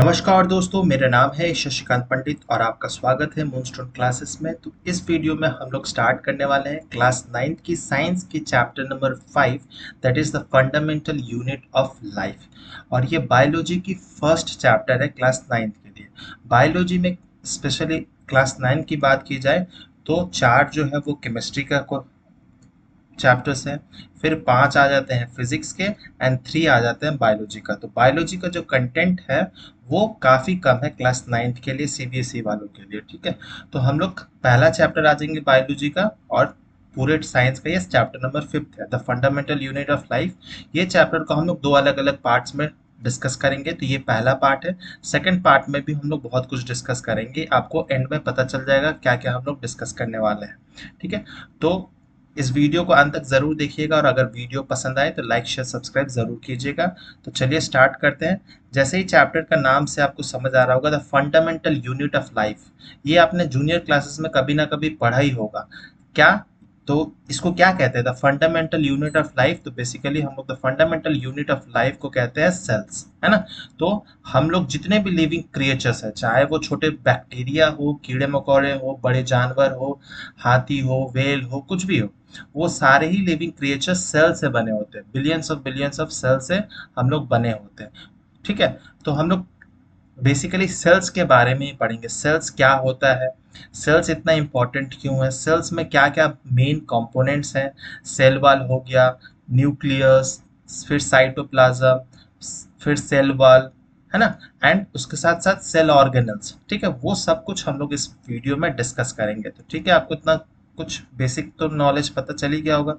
नमस्कार दोस्तों, मेरा नाम है शशिकांत पंडित और आपका स्वागत है मूनस्टोन क्लासेस में। तो इस वीडियो में हम लोग स्टार्ट करने वाले हैं क्लास 9 की साइंस की chapter number 5, that is the fundamental unit of life. और ये बायोलॉजी की फर्स्ट चैप्टर है क्लास 9 के लिए। बायोलॉजी में स्पेशली क्लास 9 की बात की जाए तो 4 जो है वो केमिस्ट्री का चैप्टर्स हैं, फिर 5 आ जाते हैं फिजिक्स के एंड 3 आ जाते हैं बायोलॉजी का। तो बायोलॉजी का जो कंटेंट है वो काफ़ी कम है क्लास 9th के लिए, सीबीएसई वालों के लिए। ठीक है, तो हम लोग पहला चैप्टर आ जाएंगे बायोलॉजी का और पूरे साइंस का ये चैप्टर नंबर 5 है, the fundamental unit of life. ये चैप्टर को हम लोग दो अलग अलग पार्ट्स में डिस्कस करेंगे। तो ये पहला पार्ट है। सेकंड पार्ट में भी हम लोग बहुत कुछ डिस्कस करेंगे, आपको एंड में पता चल जाएगा क्या क्या हम लोग डिस्कस करने वाले हैं। ठीक है, तो इस वीडियो को अंत तक जरूर देखिएगा और अगर वीडियो पसंद आए तो लाइक शेयर सब्सक्राइब जरूर कीजिएगा। तो चलिए स्टार्ट करते हैं। जैसे ही चैप्टर का नाम से आपको समझ आ रहा होगा, the fundamental unit of life, ये आपने जूनियर क्लासेस में कभी ना कभी पढ़ा ही होगा। क्या, तो इसको क्या कहते हैं the fundamental unit of life? तो बेसिकली हम लोग the fundamental unit of life को कहते हैं सेल्स, है ना। तो हम लोग जितने भी लिविंग क्रिएचर्स हैं, चाहे वो छोटे बैक्टीरिया हो, कीड़े मकोड़े हो, बड़े जानवर हो, हाथी हो, वेल हो, कुछ भी हो, वो सारे ही लिविंग क्रिएचर सेल से बने होते हैं। बिलियंस ऑफ सेल से हम लोग बने होते हैं। ठीक है, तो हम लोग बेसिकली सेल्स के बारे में ही पढ़ेंगे। सेल्स क्या होता है, सेल्स इतना इंपॉर्टेंट क्यों है, सेल्स में क्या क्या मेन कंपोनेंट्स हैं। सेल वॉल हो गया, न्यूक्लियस, फिर साइटोप्लाज्म, फिर सेल वॉल, है ना, एंड उसके साथ साथ सेल ऑर्गेनल्स। ठीक है, वो सब कुछ हम लोग इस वीडियो में डिस्कस करेंगे। तो ठीक है, आपको इतना कुछ बेसिक तो नॉलेज पता चल ही गया होगा।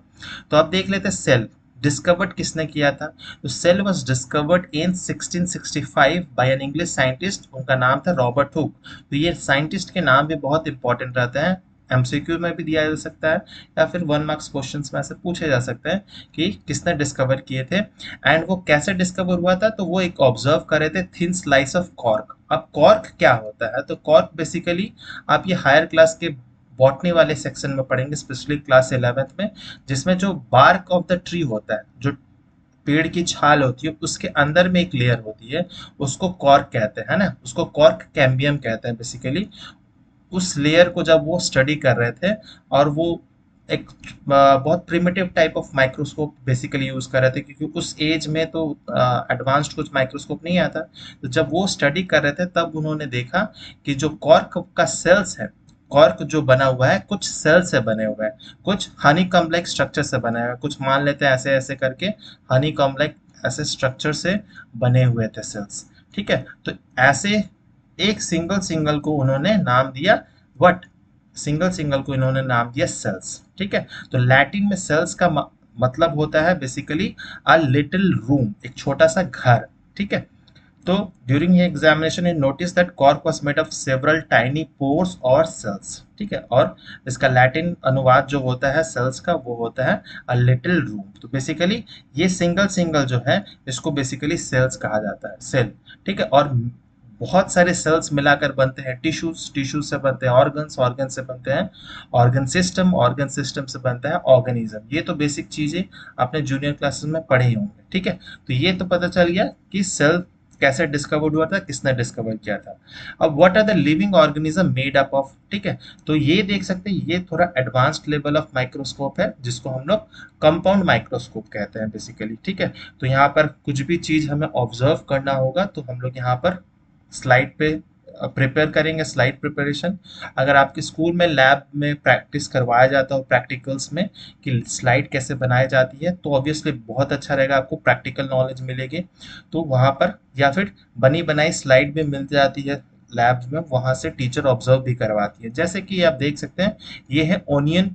तो अब देख लेते हैं सेल डिस्कवर्ड किसने किया था। तो cell was discovered in 1665 by an English scientist, उनका नाम था रॉबर्ट हुक। तो ये साइंटिस्ट के नाम भी बहुत इंपॉर्टेंट रहते हैं, एमसीक्यू में भी दिया जा सकता है या फिर 1 मार्क्स क्वेश्चंस में से पूछे जा सकते हैं कि किसने डिस्कवर किए थे एंड वो कैसे डिस्कवर हुआ था। तो वो एक ऑब्जर्व कर रहे थे थिन स्लाइस ऑफ कॉर्क। अब कॉर्क क्या होता है? तो कॉर्क बेसिकली आप ये हायर क्लास के बॉटनी वाले सेक्शन में पढ़ेंगे, स्पेशली क्लास 11th में, जिसमें जो बार्क ऑफ द ट्री होता है, जो पेड़ की छाल होती है, उसके अंदर में एक लेयर होती है, उसको कॉर्क कहते हैं ना, उसको कॉर्क कैम्बियम कहते हैं बेसिकली। उस लेयर को जब वो स्टडी कर रहे थे और वो एक बहुत primitive type of microscope basically use कर रहे थे, क्योंकि उस एज में तो एडवांस्ड कुछ माइक्रोस्कोप नहीं आता। तो जब वो स्टडी कर रहे थे तब उन्होंने देखा कि जो कॉर्क का सेल्स है, कॉर्क जो बना हुआ है कुछ सेल से बने हुए हैं, कुछ हनी कॉम्प्लेक्स स्ट्रक्चर से बना हुआ है, कुछ मान लेते हैं ऐसे ऐसे करके हनी कॉम्प्लेक्स ऐसे स्ट्रक्चर से बने हुए थे सेल्स। ठीक है, तो ऐसे एक सिंगल सिंगल को उन्होंने नाम दिया व्हाट, सिंगल सिंगल को इन्होंने नाम दिया सेल्स। ठीक है, तो लैटिन में सेल्स का मतलब होता है बेसिकली अ लिटिल रूम, एक छोटा सा घर। ठीक है, तो ड्यूरिंग ये examination in notice that cork was made of several tiny pores और सेल्स। ठीक है, और इसका लैटिन अनुवाद जो होता है सेल्स का वो होता है अ लिटिल रूम। तो बेसिकली ये सिंगल सिंगल जो है इसको बेसिकली सेल्स कहा जाता है, सेल। ठीक है, और बहुत सारे सेल्स मिलाकर बनते हैं टिश्यूज, टिश्यूज से बनते हैं ऑर्गन्स, ऑर्गन से बनते हैं ऑर्गन सिस्टम, ऑर्गन सिस्टम से बनता है ऑर्गेनिज्म। ये तो बेसिक चीजें आपने जूनियर क्लासेस में पढ़े ही होंगे। ठीक है, तो ये तो पता चल गया कि सेल कैसे डिस्कवर्ड हुआ था, किसने डिस्कवर किया था। अब what are the living organism made up of? ठीक है, तो ये देख सकते हैं, ये थोड़ा एडवांस्ड लेवल ऑफ माइक्रोस्कोप है जिसको हम लोग कंपाउंड माइक्रोस्कोप कहते हैं बेसिकली। ठीक है, तो यहाँ पर कुछ भी चीज हमें ऑब्जर्व करना होगा तो हम लोग यहाँ पर स्लाइड पे प्रिपेयर करेंगे, स्लाइड प्रिपरेशन। अगर आपके स्कूल में लैब में प्रैक्टिस करवाया जाता हो प्रैक्टिकल्स में कि स्लाइड कैसे बनाई जाती है, तो ऑब्वियसली बहुत अच्छा रहेगा, आपको प्रैक्टिकल नॉलेज मिलेगी। तो वहाँ पर या फिर बनी बनाई स्लाइड भी मिल जाती है लैब्स में, वहाँ से टीचर ऑब्जर्व भी करवाती है। जैसे कि आप देख सकते हैं ये है ऑनियन,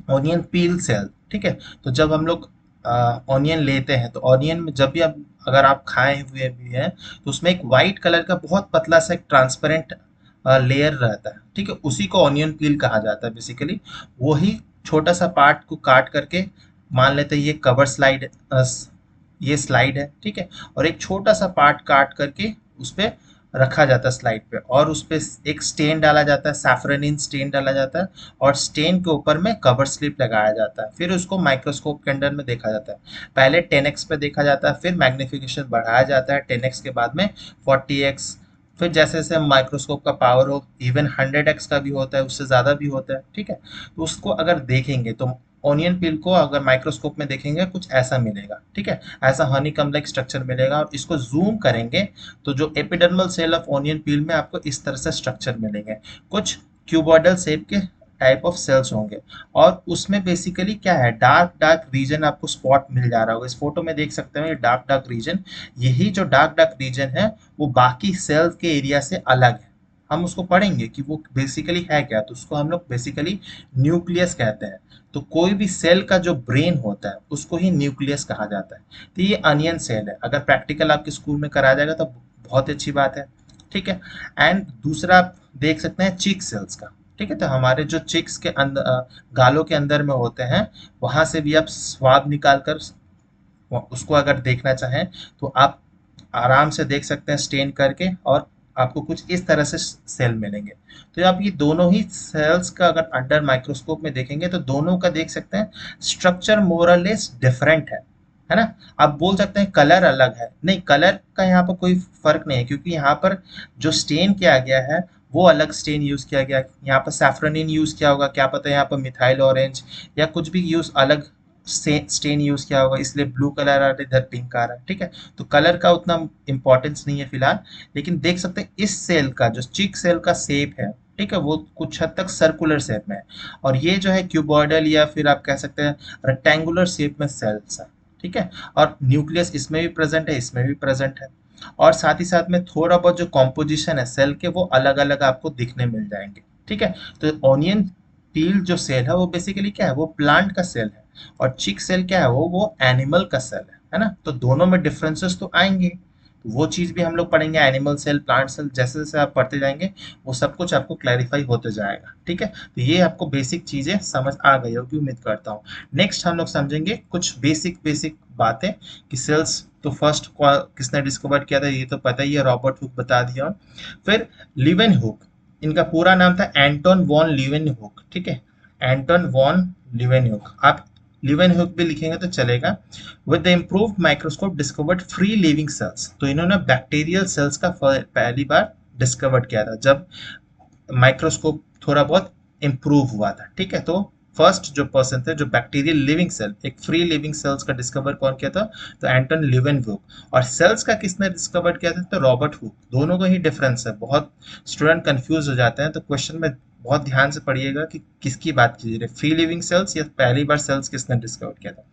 ऑनियन पील सेल। ठीक है, तो जब हम लोग ऑनियन लेते हैं तो ऑनियन में जब भी आप, अगर आप खाए हुए भी हैं तो उसमें एक वाइट कलर का बहुत पतला सा एक ट्रांसपेरेंट लेयर रहता है। ठीक है, उसी को ऑनियन पील कहा जाता है बेसिकली। वही छोटा सा पार्ट को काट करके, मान लेते हैं ये कवर स्लाइड, ये स्लाइड है। ठीक है, और एक छोटा सा पार्ट काट करके उस पर रखा जाता है स्लाइड पे, और उस पे एक स्टेन डाला जाता है, सैफरनिन स्टेन डाला जाता है, और स्टेन के ऊपर में कवर स्लिप लगाया जाता है। फिर उसको माइक्रोस्कोप के अंदर में देखा जाता है। पहले 10x पे देखा जाता है, फिर मैग्निफिकेशन बढ़ाया जाता है 10x के बाद में 40x, फिर जैसे जैसे माइक्रोस्कोप का पावर हो इवन 100x का भी होता है, उससे ज़्यादा भी होता है। ठीक है, तो उसको अगर देखेंगे तो ऑनियन पील को अगर माइक्रोस्कोप में देखेंगे कुछ ऐसा मिलेगा। ठीक है, ऐसा हनीकॉम्ब लाइक स्ट्रक्चर मिलेगा, और इसको जूम करेंगे तो जो एपिडर्मल सेल ऑफ ऑनियन पील में आपको इस तरह से स्ट्रक्चर मिलेंगे, कुछ क्यूबॉइडल शेप के टाइप ऑफ सेल्स होंगे। और उसमें बेसिकली क्या है, डार्क डार्क रीजन आपको स्पॉट मिल जा रहा होगा। इस फोटो में देख सकते हो ये डार्क डार्क रीजन, यही जो डार्क डार्क रीजन है वो बाकी सेल्स के एरिया से अलग है। हम उसको पढ़ेंगे कि वो बेसिकली है क्या, तो उसको हम लोग बेसिकली न्यूक्लियस कहते हैं। तो कोई भी सेल का जो ब्रेन होता है उसको ही न्यूक्लियस कहा जाता है। तो ये अनियन सेल है, अगर प्रैक्टिकल आपके स्कूल में कराया जाएगा तो बहुत अच्छी बात है। ठीक है, एंड दूसरा आप देख सकते हैं चिक सेल्स का। ठीक है, तो हमारे जो चिक्स के अंदर गालों के अंदर में होते हैं, वहां से भी आप स्वाब निकाल कर उसको अगर देखना चाहें तो आप आराम से देख सकते हैं स्टेन करके, और आपको कुछ इस तरह से सेल मिलेंगे। तो आप ये दोनों ही सेल्स का अगर अंडर माइक्रोस्कोप में देखेंगे तो दोनों का देख सकते हैं स्ट्रक्चर मोरलेस डिफरेंट है ना। आप बोल सकते हैं कलर अलग है, नहीं, कलर का यहाँ पर कोई फर्क नहीं है, क्योंकि यहाँ पर जो स्टेन किया गया है वो अलग स्टेन यूज किया गया। यहाँ पर सैफ्रनिन यूज किया होगा, क्या पता यहाँ पर मिथाइल ऑरेंज या कुछ भी यूज अलग स्टेन यूज किया होगा, इसलिए ब्लू कलर आ रहा है, इधर पिंक आ रहा है। ठीक है, तो कलर का उतना इंपॉर्टेंस नहीं है फिलहाल, लेकिन देख सकते हैं इस सेल का जो चिक सेल का शेप है, ठीक है, वो कुछ हद तक सर्कुलर शेप में है, और ये जो है क्यूबॉइडल या फिर आप कह सकते हैं रेक्टेंगुलर शेप में सेल्स है। ठीक है, और न्यूक्लियस इसमें भी प्रेजेंट है, इसमें भी प्रेजेंट है, और साथ ही साथ में थोड़ा बहुत जो कॉम्पोजिशन है सेल के वो अलग अलग आपको दिखने मिल जाएंगे। ठीक है, तो ऑनियन पील जो सेल है वो बेसिकली क्या है, वो प्लांट का सेल है, और चिक सेल क्या है, वो एनिमल का सेल है ना। तो दोनों में डिफरेंसेस तो आएंगे, तो वो चीज भी हम लोग पढ़ेंगे, एनिमल सेल प्लांट सेल, जैसे जैसे आप पढ़ते जाएंगे वो सब कुछ आपको क्लैरिफाई होते जाएगा। ठीक है, तो ये आपको बेसिक चीजें समझ आ गई होगी उम्मीद करता हूँ। नेक्स्ट हम लोग समझेंगे कुछ बेसिक बेसिक बातें कि सेल्स तो फर्स्ट किसने डिस्कवर किया था ये तो पता ही है, रॉबर्ट हुक बता दिया। फिर लिवेन हुक, इनका पूरा नाम था एंटोन वॉन लिवेन हुक। ठीक है, एंटोन वॉन लिवेन हुक, आप लिवेन हुक भी लिखेंगे तो चलेगा। With the improved microscope discovered free living cells, तो इन्होंने बैक्टीरियल सेल्स का पहली बार डिस्कवर किया था जब माइक्रोस्कोप थोड़ा बहुत इम्प्रूव हुआ था। ठीक है, तो फर्स्ट जो पर्सन थे जो बैक्टीरियल लिविंग सेल, एक फ्री लिविंग सेल्स का डिस्कवर कौन किया था, तो एंटन लिवेनहुक। और सेल्स का किसने डिस्कवर किया था, तो रॉबर्ट हुक। दोनों का ही डिफरेंस है, बहुत स्टूडेंट कंफ्यूज हो जाते हैं, तो क्वेश्चन में बहुत ध्यान से पढ़िएगा कि किसकी बात की जा रही है, फ्री लिविंग सेल्स या पहली बार सेल्स किसने डिस्कवर किया था।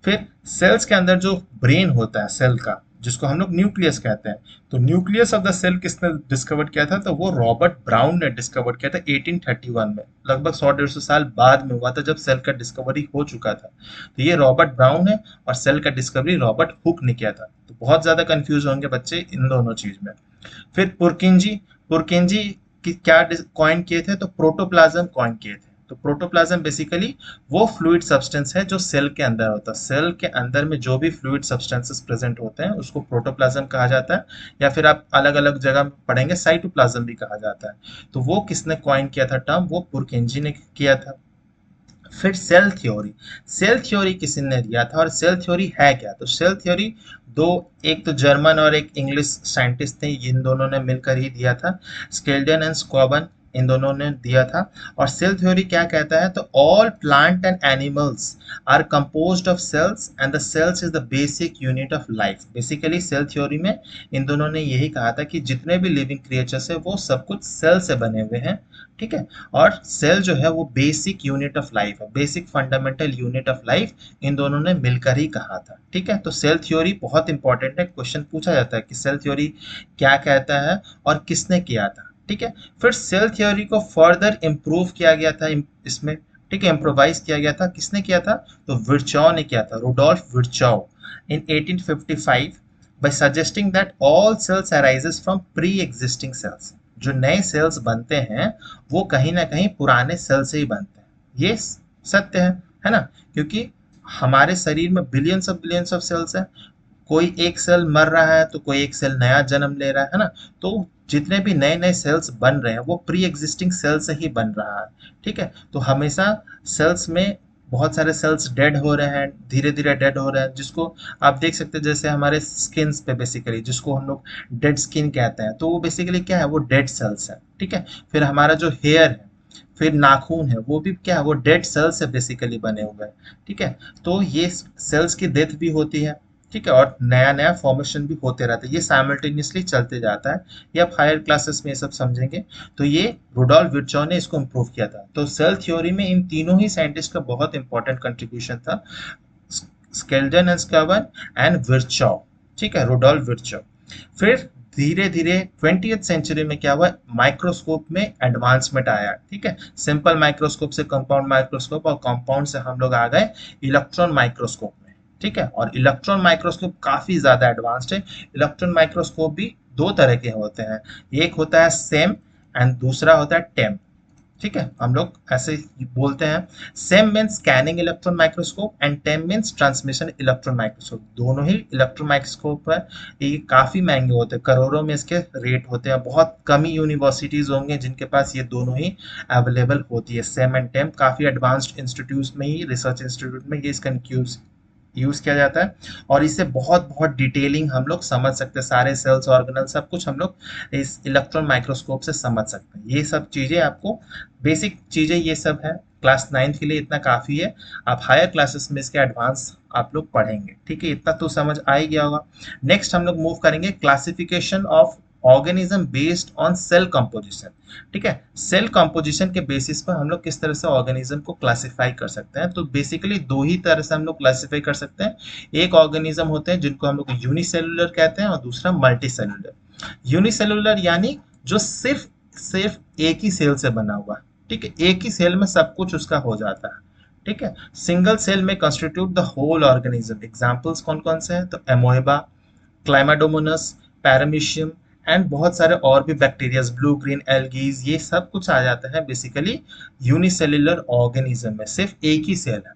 फिर सेल्स के अंदर जो ब्रेन होता है सेल का, जिसको हम लोग न्यूक्लियस कहते हैं, तो न्यूक्लियस ऑफ द सेल किसने डिस्कवर किया था, तो वो रॉबर्ट ब्राउन ने डिस्कवर किया था 1831 में, लगभग 100-150 साल बाद में हुआ था जब सेल का डिस्कवरी हो चुका था। तो ये रॉबर्ट ब्राउन है, और सेल का डिस्कवरी रॉबर्ट हुक ने किया था। तो बहुत ज्यादा कंफ्यूज होंगे बच्चे इन दोनों चीज में। फिर पुरकिंजी, पुरकिंजी की क्या कॉइन किए थे, तो प्रोटोप्लाज्म कॉइन किए थे। तो प्रोटोप्लाज्म बेसिकली वो फ्लूइड सब्सटेंस है जो सेल के अंदर होता है, सेल के अंदर में जो भी फ्लूइड सब्सटेंसेस प्रेजेंट होते हैं उसको प्रोटोप्लाज्म कहा जाता है, या फिर आप अलग अलग जगह पढ़ेंगे साइटोप्लाज्म भी कहा जाता है। तो वो किसने कॉइन किया था टर्म, वो पुरकिंजी ने किया था। फिर सेल थ्योरी, सेल थ्योरी किसने दिया था और सेल थ्योरी है क्या, तो सेल थ्योरी दो, एक तो जर्मन और एक इंग्लिश साइंटिस्ट थे, इन दोनों ने मिलकर ही दिया था, स्केल्डन एंड स्क्वाबन, इन दोनों ने दिया था। और सेल थ्योरी क्या कहता है, तो all plant and animals are composed of cells and the cells is the basic unit of life. Basically cell theory में इन दोनों ने यही कहा था कि जितने भी लिविंग क्रिएचर्स है वो सब कुछ सेल से बने हुए हैं। ठीक है, और सेल जो है वो बेसिक यूनिट ऑफ लाइफ है, basic fundamental unit of life, इन दोनों ने मिलकर ही कहा था। ठीक है, तो सेल थ्योरी बहुत इंपॉर्टेंट है, क्वेश्चन पूछा जाता है कि सेल थ्योरी क्या कहता है और किसने किया था। ठीक है, फिर सेल थ्योरी को फर्दर इम्प्रूव किया गया था इसमें, ठीक है, इम्प्रोवाइज किया गया था, किसने किया था, तो विर्चॉ ने किया था, Rudolf विर्चॉ in 1855 by suggesting that all cells arises from pre-existing cells। जो नए सेल्स बनते हैं वो कहीं ना कहीं पुराने सेल से ही बनते हैं, ये सत्य है ना, क्योंकि हमारे शरीर में बिलियंस ऑफ सेल्स हैं, कोई एक सेल मर रहा है तो कोई एक सेल नया जन्म ले रहा है ना। तो जितने भी नए नए सेल्स बन रहे हैं वो प्री एग्जिस्टिंग सेल से ही बन रहा है। ठीक है, तो हमेशा सेल्स में बहुत सारे सेल्स डेड हो रहे हैं, धीरे धीरे डेड हो रहे हैं, जिसको आप देख सकते हैं जैसे हमारे स्किन पे बेसिकली, जिसको हम लोग डेड स्किन कहते हैं, तो वो बेसिकली क्या है, वो डेड सेल्स है। ठीक है, फिर हमारा जो हेयर है, फिर नाखून है, वो भी क्या है, वो डेड सेल से बेसिकली बने हुए हैं। ठीक है, तो ये सेल्स की डेथ भी होती है। ठीक है, और नया नया फॉर्मेशन भी होते रहता है, ये साइमल्टेनियसली चलते जाता है। ये आप हायर क्लासेस में ये सब समझेंगे। तो ये रुडोल्फ विर्चॉ ने इसको इम्प्रूव किया था। तो सेल थ्योरी में इन तीनों ही साइंटिस्ट का बहुत इंपॉर्टेंट कंट्रीब्यूशन था, स्केल्डन एंड स्कर्वन एंड विर्चॉ। ठीक है, रुडोल्फ विर्चॉ। फिर धीरे धीरे 20th सेंचुरी में क्या हुआ, माइक्रोस्कोप में एडवांसमेंट आया। ठीक है, सिंपल माइक्रोस्कोप से कंपाउंड माइक्रोस्कोप, और कंपाउंड से हम लोग आ गए इलेक्ट्रॉन माइक्रोस्कोप में। ठीक है, और इलेक्ट्रॉन माइक्रोस्कोप काफी ज्यादा एडवांस्ड है। इलेक्ट्रॉन माइक्रोस्कोप भी दो तरह के होते हैं, एक होता है सेम एंड दूसरा होता है टेम। ठीक है, हम लोग ऐसे ही बोलते हैं। Same means scanning electron microscope and time means transmission electron microscope. दोनों ही इलेक्ट्रॉन माइक्रोस्कोप है, ये काफी महंगे होते हैं, करोड़ों में इसके रेट होते हैं। बहुत कम ही यूनिवर्सिटीज होंगे जिनके पास ये दोनों ही अवेलेबल होती है, सेम एंड टेम। काफी एडवांस्ड इंस्टीट्यूट में ही, रिसर्च इंस्टीट्यूट में ये इसका यूज किया जाता है, और इससे बहुत बहुत डिटेलिंग हम लोग समझ सकते हैं, सारे सेल्स ऑर्गेनल सब कुछ हम लोग इस इलेक्ट्रॉन माइक्रोस्कोप से समझ सकते हैं। ये सब चीजें आपको बेसिक चीजें ये सब है, क्लास 9 के लिए इतना काफी है। आप हायर क्लासेस में इसके एडवांस आप लोग पढ़ेंगे। ठीक है, इतना तो समझ आ ही गया होगा। नेक्स्ट हम लोग मूव करेंगे classification of organism based on sale composition. ठीक है, सेल कंपोजिशन के बेसिस पर हम लोग किस तरह से ऑर्गेनिज्म को क्लासिफाई कर सकते हैं। तो बेसिकली दो ही तरह से हम लोग क्लासिफाई कर सकते हैं। एक ऑर्गेनिज्म होते हैं जिनको हम लोग यूनिसेलुलर कहते हैं, और दूसरा मल्टीसेलुलर। यूनिसेलुलर यानी जो सिर्फ सिर्फ एक ही सेल से बना हुआ है। ठीक है, एक ही सेल में सब कुछ उसका हो जाता है। ठीक है, सिंगल सेल में constitute the whole organism. Examples कौन कौन से हैं, तो एमोएबा, क्लाइमाडोमोनस, पैरामीशियम एंड बहुत सारे और भी बैक्टीरिया, ब्लू ग्रीन एल्गीज, ये सब कुछ आ जाता है बेसिकली यूनिसेल्युलर ऑर्गेनिज्म में, सिर्फ एक ही सेल है।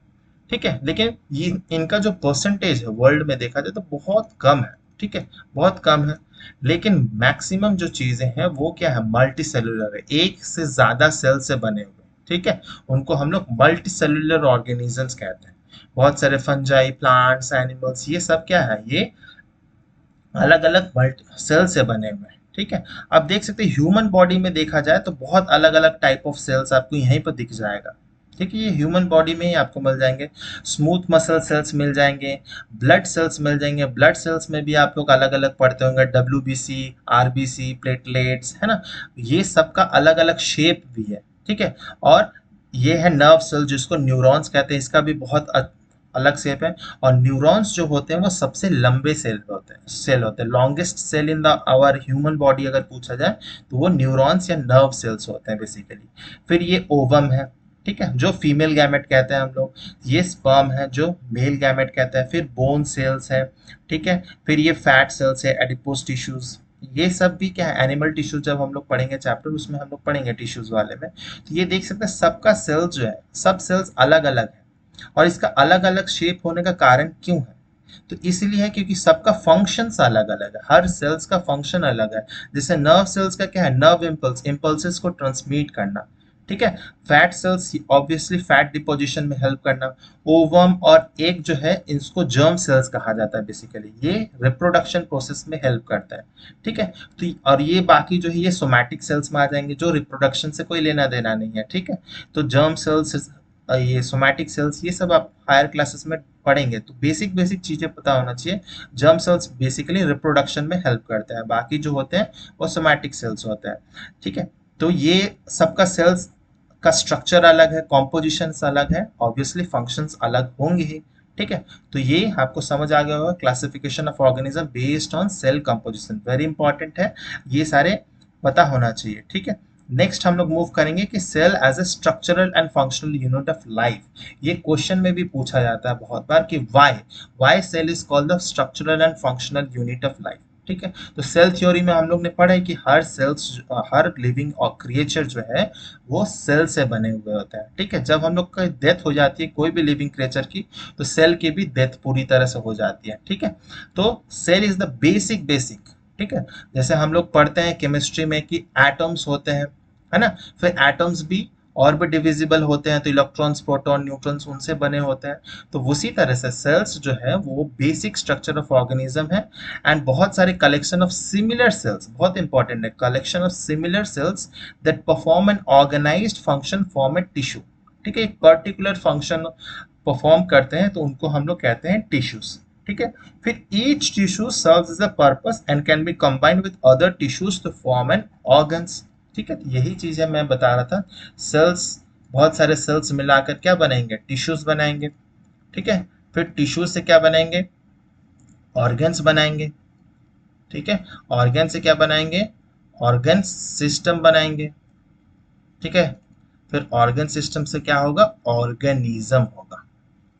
ठीक है, लेकिन ये इनका जो परसेंटेज है वर्ल्ड में देखा जाए तो बहुत कम है। ठीक है, बहुत कम है। लेकिन मैक्सिमम जो चीजें हैं वो क्या है, मल्टी सेलुलर है, एक से ज्यादा सेल से बने हुए। ठीक है, उनको हम लोग मल्टी सेलुलर ऑर्गेनिजम्स कहते हैं। बहुत सारे फंजाई, प्लांट्स, एनिमल्स, ये सब क्या है, ये अलग अलग मल्टी सेल से बने हुए हैं। ठीक है, अब देख सकते हैं ह्यूमन बॉडी में देखा जाए तो बहुत अलग अलग टाइप ऑफ सेल्स आपको यहीं पर दिख जाएगा। ठीक है, ये ह्यूमन बॉडी में ही आपको मिल जाएंगे। स्मूथ मसल सेल्स मिल जाएंगे, ब्लड सेल्स मिल जाएंगे। ब्लड सेल्स में भी आप लोग अलग अलग पढ़ते होंगे, WBC, RBC, प्लेटलेट्स, है ना। ये सबका अलग अलग शेप भी है। ठीक है, और ये है नर्व सेल जिसको न्यूरॉन्स कहते हैं, इसका भी बहुत अलग शेप है। और न्यूरॉन्स जो होते हैं वो सबसे लंबे सेल होते हैं। Longest cell in the our human body अगर पूछा जाए तो वो न्यूरॉन्स या नर्व सेल्स होते हैं बेसिकली। फिर ये ओवम है, ठीक है, जो फीमेल गैमेट कहते हैं हम लोग। ये स्पर्म है जो मेल गैमेट कहते हैं। फिर बोन सेल्स है, ठीक है। फिर ये फैट सेल्स है, एडिपोज टिश्यूज। ये सब भी क्या है, एनिमल टिश्यूज जब हम लोग पढ़ेंगे चैप्टर उसमें हम लोग पढ़ेंगे टिश्यूज वाले में। तो ये देख सकते हैं सबका सेल्स जो है, सब सेल्स अलग अलग है। और इसका अलग अलग शेप होने का कारण क्यों है, तो इसलिए है क्योंकि सबका फंक्शंस अलग अलग है, हर सेल्स का फंक्शन अलग है। जैसे नर्व सेल्स का क्या है, नर्व इम्पल्सेस को ट्रांसमिट करना। ठीक है, fat cells obviously fat deposition में हेल्प करना। ओवम और एक जो है इसको जर्म सेल्स कहा जाता है बेसिकली, ये रिप्रोडक्शन प्रोसेस में हेल्प करता है। ठीक है, तो और ये बाकी जो है ये सोमैटिक सेल्स में आ जाएंगे जो रिप्रोडक्शन से कोई लेना देना नहीं है। ठीक है, तो जर्म सेल्स, ये सोमैटिक सेल्स, ये सब आप हायर क्लासेस में पढ़ेंगे, तो बेसिक बेसिक चीजें पता होना चाहिए। जर्म सेल्स बेसिकली रिप्रोडक्शन में हेल्प करते हैं, बाकी जो होते हैं वो सोमैटिक सेल्स होते हैं। ठीक है, तो ये सबका सेल्स का स्ट्रक्चर अलग है, कॉम्पोजिशन अलग है, ऑब्वियसली फंक्शंस अलग होंगे ही। ठीक है, तो ये आपको समझ आ गया होगा, classification of organism based on sale composition, very important है, ये सारे पता होना चाहिए। ठीक है, नेक्स्ट हम लोग मूव करेंगे कि cell as a structural and functional unit of life. ये क्वेश्चन में भी पूछा जाता है बहुत बार कि why cell is called the structural and functional unit of life. ठीक है। तो सेल थ्योरी में हम लोग ने पढ़ा है कि हर लिविंग और क्रिएचर जो है वो सेल से बने हुए होते हैं, ठीक है। जब हम लोग का डेथ हो जाती है कोई भी लिविंग क्रिएचर की, तो सेल की भी डेथ पूरी तरह से हो जाती है, ठीक है। तो सेल इज द बेसिक, ठीक है। जैसे हम लोग पढ़ते हैं केमिस्ट्री में कि एटम्स होते हैं, है ना। फिर एटम्स भी और भी डिविजिबल होते हैं, तो इलेक्ट्रॉन्स, प्रोटॉन, न्यूट्रॉन्स उनसे बने होते हैं। तो उसी तरह से सेल्स जो है वो बेसिक स्ट्रक्चर ऑफ ऑर्गेनिज्म है, एंड बहुत सारे कलेक्शन ऑफ सिमिलर सेल्स, बहुत इंपॉर्टेंट है, collection of similar cells that perform an organized function form a tissue, ठीक है। एक पर्टिकुलर फंक्शन परफॉर्म करते हैं तो उनको हम लोग कहते हैं टिश्यूज, ठीक है। फिर each tissue serves as a purpose and can be combined with other tissues to form an organs, ठीक है। तो यही चीज है मैं बता रहा था, सेल्स, बहुत सारे सेल्स मिलाकर क्या बनाएंगे, टिश्यूज बनाएंगे, ठीक है। फिर टिश्यूज से क्या बनाएंगे, ऑर्गन्स बनाएंगे, ठीक है। ऑर्गन से क्या बनाएंगे, ऑर्गन सिस्टम बनाएंगे, ठीक है। फिर ऑर्गन सिस्टम से क्या होगा, ऑर्गेनिज्म होगा,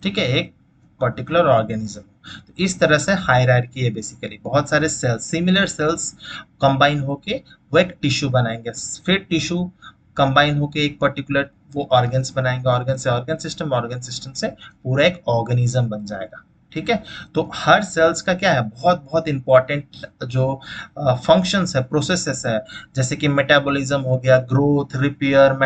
ठीक है, एक पर्टिकुलर ऑर्गेनिज्म। तो इस तरह से हायरार्की है बेसिकली, बहुत सारे सेल्स, सिमिलर सेल्स कंबाइन होके वो एक टिश्यू बनाएंगे, फिर टिश्यू कंबाइन होके एक पर्टिकुलर वो ऑर्गन्स बनाएंगे, ऑर्गन सिस्टम से पूरा एक ऑर्गेनिज्म बन जाएगा, ठीक है। तो हर सेल्स का क्या है, बहुत बहुत इंपॉर्टेंट जो फंक्शंस है, प्रोसेसेस है, जैसे कि मेटाबॉलिज्म हो गया, ग्रोथ, रिपेयर,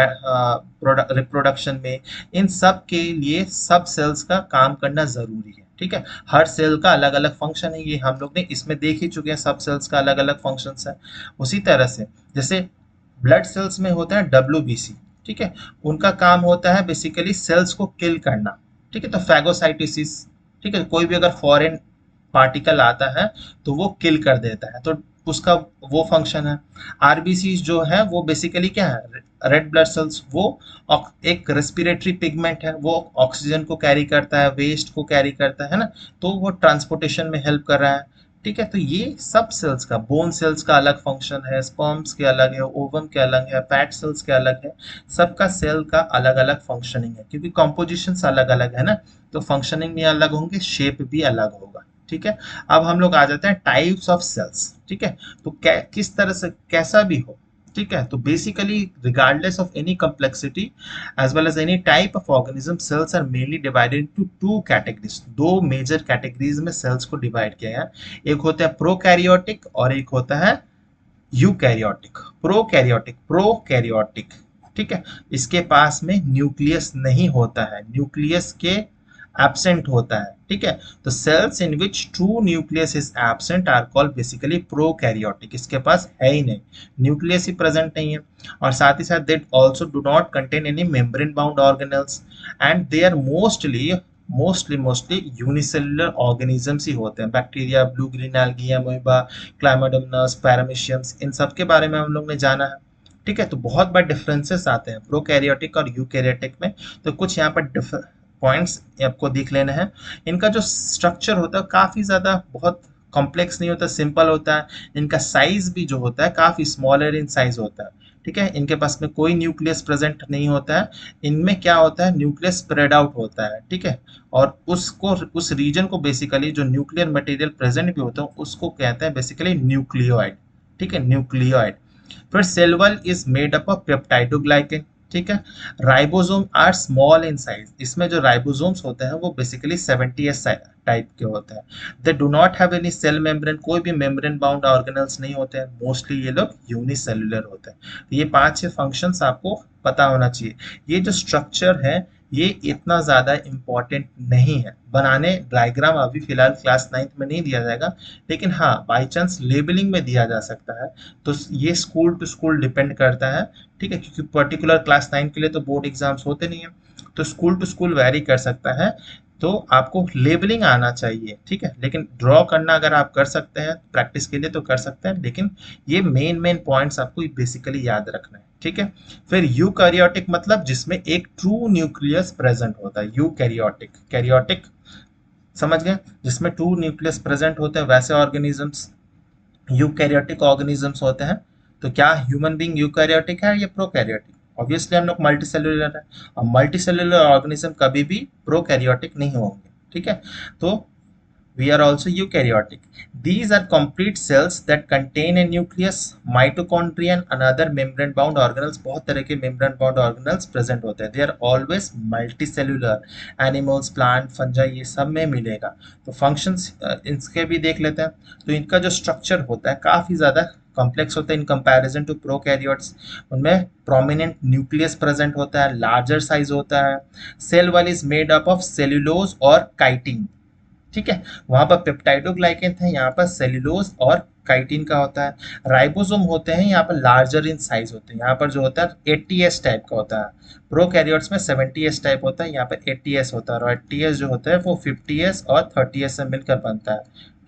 रिप्रोडक्शन में, इन सब के लिए सब सेल्स का काम करना जरूरी है, ठीक है। हर सेल का अलग अलग फंक्शन है, ये हम लोग ने इसमें देख ही चुके हैं, सब सेल्स का अलग अलग फंक्शंस है। उसी तरह से जैसे ब्लड सेल्स में होता है WBC, ठीक है, उनका काम होता है बेसिकली सेल्स को किल करना, ठीक है। तो फैगोसाइटोसिस, ठीक है, कोई भी अगर फॉरेन पार्टिकल आता है तो वो किल कर देता है, तो उसका वो फंक्शन है। आरबीसी जो है वो बेसिकली क्या है, रेड ब्लड सेल्स, वो एक रेस्पिरेटरी पिगमेंट है, वो ऑक्सीजन को कैरी करता है, वेस्ट को कैरी करता है ना, तो वो ट्रांसपोर्टेशन में हेल्प कर रहा है, ठीक है। तो ये सब सेल्स का, बोन सेल्स का अलग फंक्शन है, स्पर्म्स के अलग है, ओवम के अलग है, फैट सेल्स के अलग है, सबका सेल का अलग अलग फंक्शनिंग है, क्योंकि कॉम्पोजिशन अलग अलग है ना, तो फंक्शनिंग भी अलग होंगे, शेप भी अलग होगा, ठीक है। अब हम लोग आ जाते हैं टाइप्स ऑफ सेल्स, ठीक है। तो किस तरह से कैसा भी हो, ठीक है। तो basically regardless of any complexity as well as any type of organism, cells are mainly divided into two categories, दो मेजर कैटेगरीज में सेल्स को डिवाइड किया गया है। एक होता है प्रोकैरियोटिक और एक होता है यूकैरियोटिक। प्रोकैरियोटिक, ठीक है, इसके पास में न्यूक्लियस नहीं होता है, न्यूक्लियस के एब्सेंट होता है, ठीक है। तो cells in which true nucleus is absent are called basically prokaryotic, इसके पास है ही नहीं, न्यूक्लियस ही प्रेजेंट नहीं है। और साथ ही साथ they also do not contain any membrane bound organelles, and they are mostly unicellular organisms ही होते हैं, bacteria, blue green algae, amoeba, chlamydomonas, parameciums, इन सब के बारे में हम लोग ने जाना है, ठीक है। तो बहुत बड़े डिफरेंसेस आते हैं प्रोकैरियोटिक और यूकैरियोटिक में, तो कुछ यहाँ पर पॉइंट्स आपको देख लेने हैं। इनका जो स्ट्रक्चर होता है काफ़ी ज़्यादा बहुत कॉम्प्लेक्स नहीं होता, सिंपल होता है। इनका साइज भी जो होता है काफ़ी स्मॉलर इन साइज होता है, ठीक है। इनके पास में कोई न्यूक्लियस प्रेजेंट नहीं होता है, इनमें क्या होता है, न्यूक्लियस स्प्रेड आउट होता है, ठीक है। और उसको, उस रीजन को बेसिकली जो न्यूक्लियर मटेरियल प्रेजेंट भी होता है उसको कहते हैं बेसिकली न्यूक्लियोइड, ठीक है, न्यूक्लियोइड। फिर cell wall is made up of peptidoglycan, ठीक है। Ribosome are small in size, इसमें जो राइबोसोम्स होते हैं वो बेसिकली 70s टाइप के होते हैं। They do not have any cell membrane, कोई भी मेम्ब्रेन बाउंड ऑर्गेनल्स नहीं होते हैं, मोस्टली ये लोग यूनिसेलुलर होते हैं। तो ये 5-6 फंक्शंस आपको पता होना चाहिए। ये जो स्ट्रक्चर है ये इतना ज़्यादा इम्पॉर्टेंट नहीं है बनाने, डायग्राम अभी फिलहाल क्लास 9th में नहीं दिया जाएगा, लेकिन हाँ बाई चांस लेबलिंग में दिया जा सकता है, तो ये स्कूल टू स्कूल डिपेंड करता है, ठीक है, क्योंकि पर्टिकुलर क्लास 9 के लिए तो बोर्ड एग्जाम्स होते नहीं है, तो स्कूल टू स्कूल वेरी कर सकता है। तो आपको लेबलिंग आना चाहिए, ठीक है, लेकिन ड्रॉ करना अगर आप कर सकते हैं प्रैक्टिस के लिए तो कर सकते हैं, लेकिन ये मेन पॉइंट्स आपको बेसिकली याद रखना है, ठीक है। फिर यूकैरियोटिक मतलब जिसमें एक ट्रू न्यूक्लियस प्रेजेंट होता है, यूकैरियोटिक, कैरियोटिक समझ गए, जिसमें ट्रू न्यूक्लियस प्रेजेंट होते हैं वैसे ऑर्गेनिजम्स यूकैरियोटिक ऑर्गेनिजम्स होते हैं। तो क्या ह्यूमन बीइंग यूकैरियोटिक है या प्रोकैरियोटिक? ऑब्वियसली हम लोग मल्टी सेलुलर है, और मल्टी सेलुलर ऑर्गेनिज्म कभी भी प्रोकैरियोटिक नहीं होंगे, ठीक है। तो We are also eukaryotic. These are complete cells that contain a nucleus, mitochondria and another membrane bound organelles. बहुत तरह के membrane bound organelles present होते हैं. They are always multicellular. Animals, plant, fungi ये सब में मिलेगा. तो functions इनके भी देख लेते हैं. तो इनका जो structure होता है काफी ज़्यादा कॉम्प्लेक्स होता है इन कंपैरिजन टू प्रोकैरियोट्स. उनमें प्रोमिनेंट न्यूक्लियस प्रेजेंट होता है, लार्जर साइज होता है. Cell wall is made up of cellulose और काइटिन. ठीक है, वहां पर पेप्टाइडोग्लाइकेन थे, यहाँ पर सेल्यूलोज और काइटिन का होता है. राइबोसोम होते हैं यहाँ पर लार्जर इन साइज होते हैं. यहाँ पर जो होता है 80s टाइप का होता है. प्रोकैरियोट्स में 70s टाइप होता है, यहाँ पर 80s होता है. और 80s जो होता है वो 50s और 30s से मिलकर बनता है.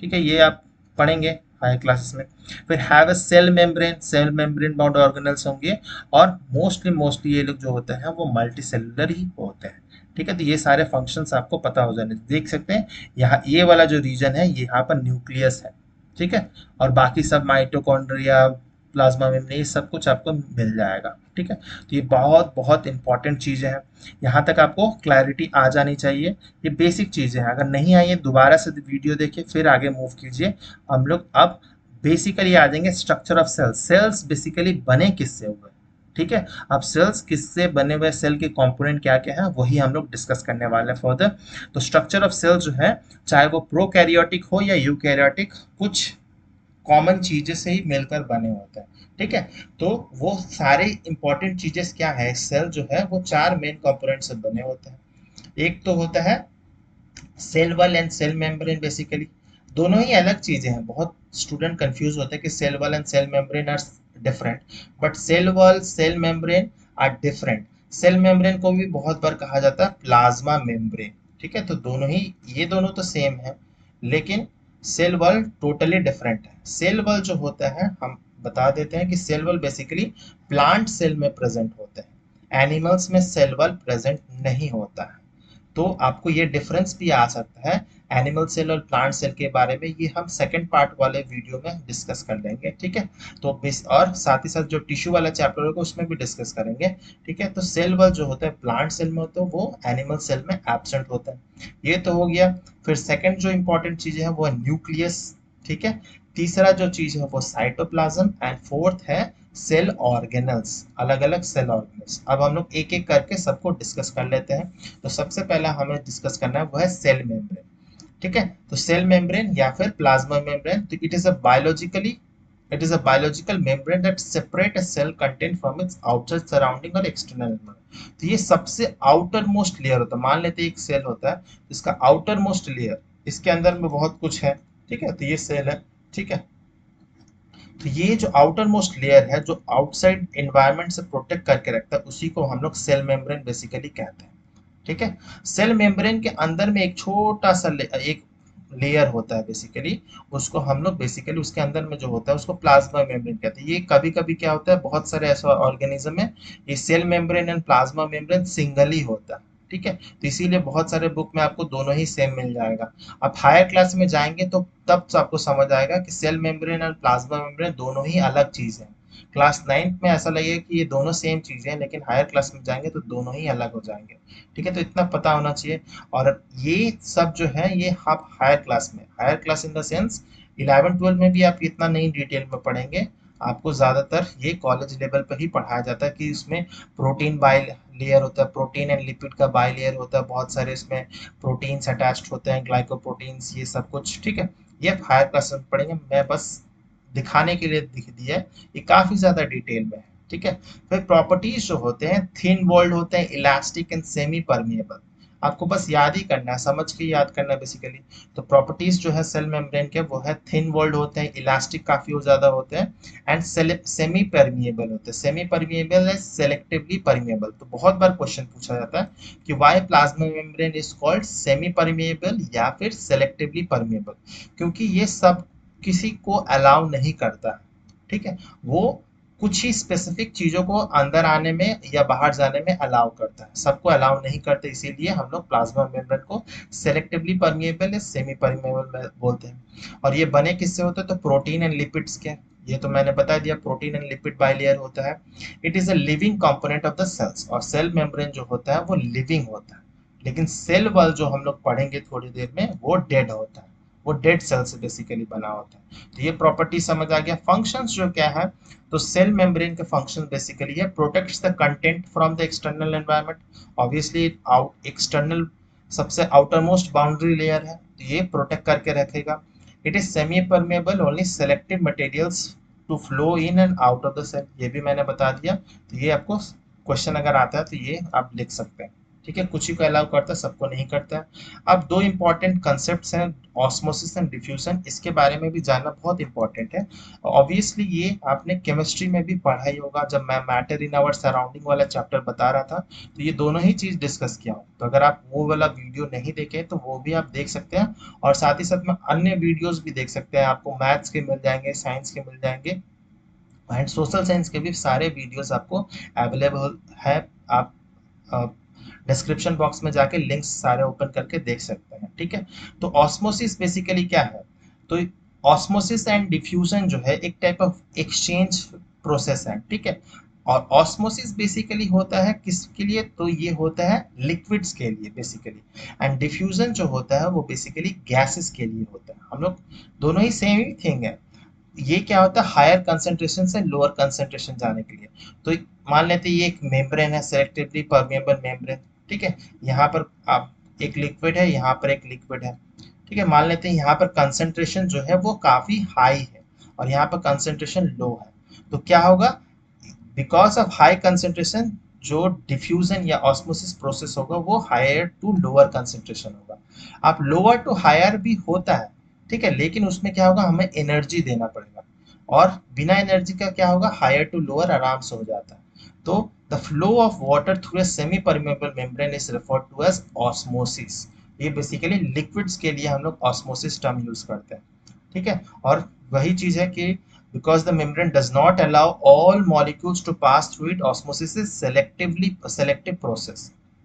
ठीक है, ये आप पढ़ेंगे हायर क्लासेस में. फिर have a cell membrane bound organelles होंगे. और मोस्टली ये लोग जो होते हैं वो मल्टी सेलुलर ही होते हैं. ठीक है, तो ये सारे फंक्शंस आपको पता हो जाने. देख सकते हैं यहाँ ये वाला जो रीजन है ये यहाँ पर न्यूक्लियस है. ठीक है, और बाकी सब माइटोकॉन्ड्रिया, प्लाज्मा मेम्ब्रेन ये सब कुछ आपको मिल जाएगा. ठीक है, तो ये बहुत बहुत इंपॉर्टेंट चीज़ें हैं. यहाँ तक आपको क्लैरिटी आ जानी चाहिए. ये बेसिक चीज़ें हैं, अगर नहीं आई है दोबारा से वीडियो देखिए फिर आगे मूव कीजिए. हम लोग अब बेसिकली आ जाएंगे structure of cells. Cells basically बने किससे हुए. ठीक है, अब सेल्स किससे बने हुए, सेल के कंपोनेंट क्या क्या है वही हम लोग डिस्कस करने वाले हैं फर्दर. तो स्ट्रक्चर ऑफ सेल जो है चाहे वो प्रोकैरियोटिक हो या यूकैरियोटिक, कुछ कॉमन चीजें से ही मिलकर बने होते हैं. ठीक है, तो वो सारे इंपॉर्टेंट चीजें क्या है, सेल जो है वो चार मेन कंपोनेंट से बने होते हैं. एक तो होता है cell wall and cell membrane. Basically दोनों ही अलग चीजें हैं. बहुत स्टूडेंट कंफ्यूज होते हैं कि cell wall and cell membrane are different, but cell wall cell membrane are different. Cell membrane को भी बहुत बार कहा जाता है प्लाज्मा मेम्ब्रेन. ठीक है, तो दोनों ही, ये दोनों तो सेम है लेकिन सेल वॉल टोटली डिफरेंट है. सेल वॉल जो होता है हम बता देते हैं कि cell wall basically plant cell में प्रेजेंट होते हैं. एनिमल्स में सेल वॉल प्रेजेंट नहीं होता है. तो आपको ये डिफरेंस भी आ सकता है एनिमल सेल और प्लांट सेल के बारे में. ये हम सेकंड पार्ट वाले वीडियो में डिस्कस कर लेंगे. ठीक है, तो और साथ ही साथ जो टिश्यू वाला चैप्टर होगा उसमें भी डिस्कस करेंगे. ठीक है, तो सेल वॉल जो होता है प्लांट सेल में होता है, वो एनिमल सेल में एब्सेंट होता है. ये तो हो गया. फिर सेकेंड जो इंपॉर्टेंट चीज है वो है न्यूक्लियस. ठीक है, तीसरा जो चीज है वो साइटोप्लाज्म. एंड फोर्थ है सेल ऑर्गेनल्स, अलग अलग सेल ऑर्गेनल्स. अब हम लोग एक एक करके सबको डिस्कस कर लेते हैं. तो सबसे पहला हमें डिस्कस करना है वो है सेल मेम्ब्रेन. ठीक है, तो सेल मेम्ब्रेन या फिर प्लाज्मा मेम्ब्रेन, तो it is a biological membrane that separate a cell content from its outside surrounding और एक्सटर्नल एनवायरनमेंट. तो ये सबसे आउटर मोस्ट लेयर होता है. मान लेते हैं एक सेल होता है, इसका आउटर मोस्ट लेयर, इसके अंदर में बहुत कुछ है. ठीक है, तो ये सेल है. ठीक है, तो ये जो आउटर मोस्ट लेयर है जो आउटसाइड एनवायरनमेंट से प्रोटेक्ट करके रखता है उसी को हम लोग सेल मेम्ब्रेन बेसिकली कहते हैं. ठीक है, सेल मेम्ब्रेन के अंदर में एक छोटा सा एक लेयर होता है बेसिकली, उसको हम लोग बेसिकली उसके अंदर में जो होता है उसको प्लाज्मा मेम्ब्रेन कहते हैं. ये कभी कभी क्या होता है, बहुत सारे ऐसा ऑर्गेनिज्म में ये cell membrane and plasma membrane single ही होता है. ठीक है, तो इसीलिए बहुत सारे बुक में आपको दोनों ही सेम मिल जाएगा. आप हायर क्लास में जाएंगे तो तब आपको समझ आएगा कि सेल मेम्ब्रेन और प्लाज्मा मेम्ब्रेन दोनों ही अलग चीज है. क्लास 9 में ऐसा लगेगा कि ये दोनों सेम चीजें हैं, लेकिन हायर क्लास में जाएंगे तो दोनों ही अलग हो जाएंगे. ठीक है, तो इतना पता होना चाहिए. और ये सब जो है ये आप higher class in the sense 11-12 में भी आप इतना नहीं डिटेल में पढ़ेंगे. आपको ज्यादातर ये कॉलेज लेवल पर ही पढ़ाया जाता है कि इसमें प्रोटीन बाई लेयर होता है, प्रोटीन एंड लिपिड का बाई लेयर होता है, बहुत सारे इसमें प्रोटीन्स अटैच्ड होते हैं, ग्लाइकोप्रोटीन्स, ये सब कुछ. ठीक है, ये हायर क्लास में पढ़ेंगे. मैं बस दिखाने के लिए दिख दिया है, ये काफी ज्यादा डिटेल में है. ठीक है, फिर प्रॉपर्टीज जो होते हैं थिन वॉल्ड होते हैं, इलास्टिक एंड सेमी परमिएबल. आपको बस याद ही करना है, समझ के याद करना है बेसिकली. तो प्रॉपर्टीज जो है सेल मेम्ब्रेन के वो है थिन वॉल्ड होते हैं, इलास्टिक काफी ज्यादा होते हैं, एंड सेमी परमिएबल होते हैं. सेमी परमिएबल है सेलेक्टिवली परमिएबल. तो बहुत बार क्वेश्चन पूछा जाता है कि why plasma membrane is called semi permeable या फिर सेलेक्टिवली परमिएबल. क्योंकि ये सब किसी को अलाउ नहीं करता. ठीक है, वो कुछ ही स्पेसिफिक चीजों को अंदर आने में या बाहर जाने में अलाउ करता है, सबको अलाउ नहीं करते. इसीलिए हम लोग प्लाज्मा मेम्ब्रेन को सेलेक्टिवली परमिएबल या सेमी परमिएबल बोलते हैं. और ये बने किससे होते हैं, तो प्रोटीन एंड लिपिड्स के. ये तो मैंने बता दिया, प्रोटीन एंड लिपिड बाइलेयर होता है. It is a living component of the cells. और सेल मेम्ब्रेन जो होता है वो लिविंग होता है, लेकिन सेल वॉल जो हम लोग पढ़ेंगे थोड़ी देर में वो डेड होता है. वो डेड सेल से बेसिकली बना होता है। तो ये प्रॉपर्टी समझ आ गया। फंक्शंस जो क्या है, तो सेल मेम्ब्रेन के फंक्शन बेसिकली है protects the content from the external environment. Obviously out external सबसे आउटर मोस्ट बाउंड्री लेयर है, तो ये प्रोटेक्ट करके रखेगा। It is semi permeable, only selective materials to flow in and out of the cell, ये भी मैंने बता दिया। तो ये आपको क्वेश्चन अगर आता है तो ये आप लिख सकते हैं। ठीक है, कुछ ही को अलाउ करता है, सबको नहीं करता है। अब दो इंपॉर्टेंट कंसेप्ट हैं, ऑस्मोसिस एंड डिफ्यूजन, इसके बारे में भी जानना बहुत इंपॉर्टेंट है। ऑब्वियसली ये आपने केमिस्ट्री में भी पढ़ा ही होगा, जब मैं मैटर इन आवर सराउंडिंग वाला चैप्टर बता रहा था, तो ये दोनों ही चीज डिस्कस किया हूँ। तो अगर आप वो वाला वीडियो नहीं देखे तो वो भी आप देख सकते हैं, और साथ ही साथ में अन्य वीडियोस भी देख सकते हैं, आपको मैथ्स के मिल जाएंगे, साइंस के मिल जाएंगे, एंड सोशल साइंस के भी सारे वीडियोस आपको अवेलेबल है। आप डिस्क्रिप्शन बॉक्स में जाके लिंक्स सारे ओपन करके देख सकते हैं। ठीक है, तो ऑस्मोसिस बेसिकली क्या है, तो ऑस्मोसिस एंड डिफ्यूजन जो है एक टाइप ऑफ एक्सचेंज प्रोसेस है। ठीक है, और ऑस्मोसिस बेसिकली होता है किसके लिए, तो ये होता है लिक्विड्स के लिए बेसिकली, एंड डिफ्यूजन जो होता है वो बेसिकली गैसेस के लिए होता है। हम लोग दोनों ही सेम ही थिंग है। ये क्या होता है, हायर कंसंट्रेशन से लोअर कंसंट्रेशन जाने के लिए। तो मान लेते हैं ये एक मेम्ब्रेन है, सेलेक्टिवली परमेबल मेम्ब्रेन। ठीक है, यहाँ पर आप एक लिक्विड है, यहाँ पर एक लिक्विड है। ठीक है, मान लेते हैं यहाँ पर कंसंट्रेशन जो है वो काफी हाई है और यहाँ पर कंसंट्रेशन लो है। तो क्या होगा, बिकॉज ऑफ हाई कंसंट्रेशन जो डिफ्यूजन या ऑस्मोसिस प्रोसेस होगा वो हायर टू लोअर कंसंट्रेशन होगा। आप लोअर टू हायर भी होता है, ठीक है, लेकिन उसमें क्या होगा, हमें एनर्जी देना पड़ेगा, और बिना एनर्जी का क्या होगा, हायर टू लोअर आराम से हो जाता है। तो the flow of water through a semi permeable membrane is referred to as osmosis. ये बेसिकली लिक्विड्स के लिए हम लोग ऑस्मोसिस टर्म यूज करते हैं। ठीक है, और वही चीज है कि because the membrane does not allow all molecules to pass through it, osmosis is selective process।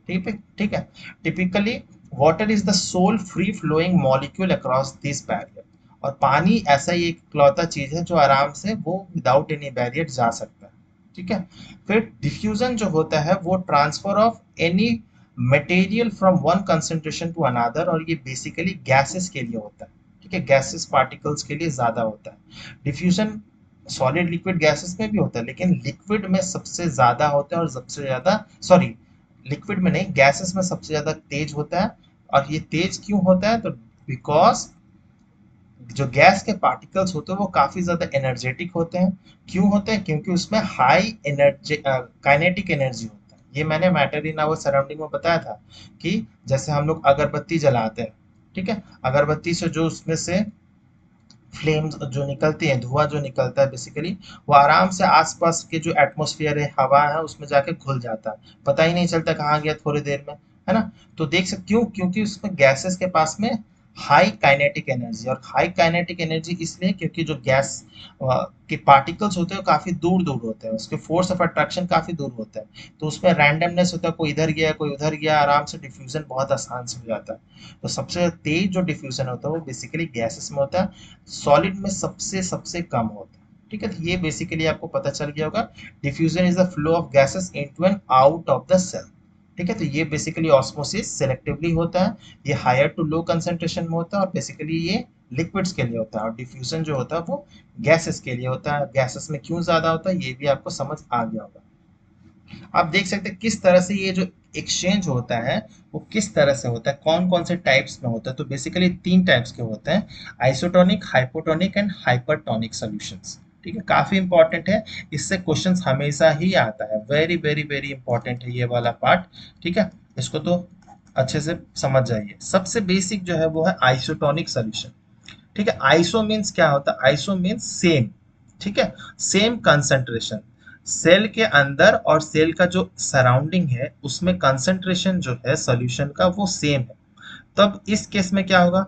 ठीक है, ठीक है, typically water is the sole free flowing molecule across this barrier। और पानी ऐसा ही एक इकलौता चीज है जो आराम से वो विदाउट एनी बैरियर जा सकता है। ठीक है, फिर डिफ्यूजन जो होता है वो transfer of any material from one concentration to another, और ये बेसिकली गैसेस के लिए होता है। ठीक है, गैसेस पार्टिकल्स के लिए ज्यादा होता है डिफ्यूजन। सॉलिड लिक्विड गैसेस में भी होता है, लेकिन लिक्विड में सबसे ज्यादा होता है, और सबसे ज्यादा, सॉरी, लिक्विड में नहीं, गैसेस में सबसे ज्यादा तेज होता है। और ये तेज क्यों होता है, तो बिकॉज जो गैस के पार्टिकल्स होते हैं वो काफी ज्यादा एनर्जेटिक होते हैं। क्यों होते हैं, क्योंकि उसमें हाई एनर्जी काइनेटिक एनर्जी होता है। ये मैंने मैटर इन आवर सराउंडिंग में बताया था कि जैसे हम लोग अगरबत्ती जलाते हैं, ठीक है, अगरबत्ती से जो उसमें से फ्लेम्स जो निकलती है, धुआं जो निकलता है बेसिकली, वो आराम से आसपास के जो एटमॉस्फेयर है, हवा है, उसमें जाके घुल जाता है, पता ही नहीं चलता कहाँ गया थोड़ी देर में, है ना। तो देख सकते क्यों, क्योंकि उसमें गैसेस के पास में हाई काइनेटिक एनर्जी, और हाई काइनेटिक एनर्जी इसलिए क्योंकि जो गैस के पार्टिकल्स होते हैं वो काफी दूर दूर होते हैं, उसके फोर्स ऑफ अट्रैक्शन काफी दूर होता है, तो उसमें रैंडमनेस होता है, कोई इधर गया कोई उधर गया, आराम से डिफ्यूजन बहुत आसान से हो जाता है। तो सबसे तेज जो डिफ्यूजन होता है वो बेसिकली गैसेस में होता है, सॉलिड में सबसे सबसे कम होता है। ठीक है, तो ये बेसिकली आपको पता चल गया होगा, diffusion is the flow of gases into and out of the cell. ठीक है, तो ये बेसिकली ऑस्मोसिस सेलेक्टिवली होता है, ये हायर टू लो कंसंट्रेशन में होता है, और बेसिकली ये लिक्विड्स के लिए होता है, और डिफ्यूजन जो होता है वो गैसेस के लिए होता है। गैसेस में क्यों ज्यादा होता है ये भी आपको समझ आ गया होगा। आप देख सकते हैं किस तरह से ये जो एक्सचेंज होता है वो किस तरह से होता है, कौन कौन से टाइप्स में होता है। तो बेसिकली तीन टाइप्स के होते हैं, isotonic, hypotonic and hypertonic solutions. ठीक है, काफी इंपॉर्टेंट है, इससे क्वेश्चंस हमेशा ही आता है, वेरी वेरी वेरी इंपॉर्टेंट है ये वाला पार्ट। ठीक है, इसको तो अच्छे से समझ जाइए। सबसे बेसिक जो है वो है आइसोटोनिक सॉल्यूशन। ठीक है, आइसो मीन्स क्या होता है, आइसो मीन्स सेम। ठीक है, सेम कंसंट्रेशन, सेल के अंदर और सेल का जो सराउंडिंग है उसमें कंसंट्रेशन जो है सॉल्यूशन का वो सेम है। तब इस केस में क्या होगा,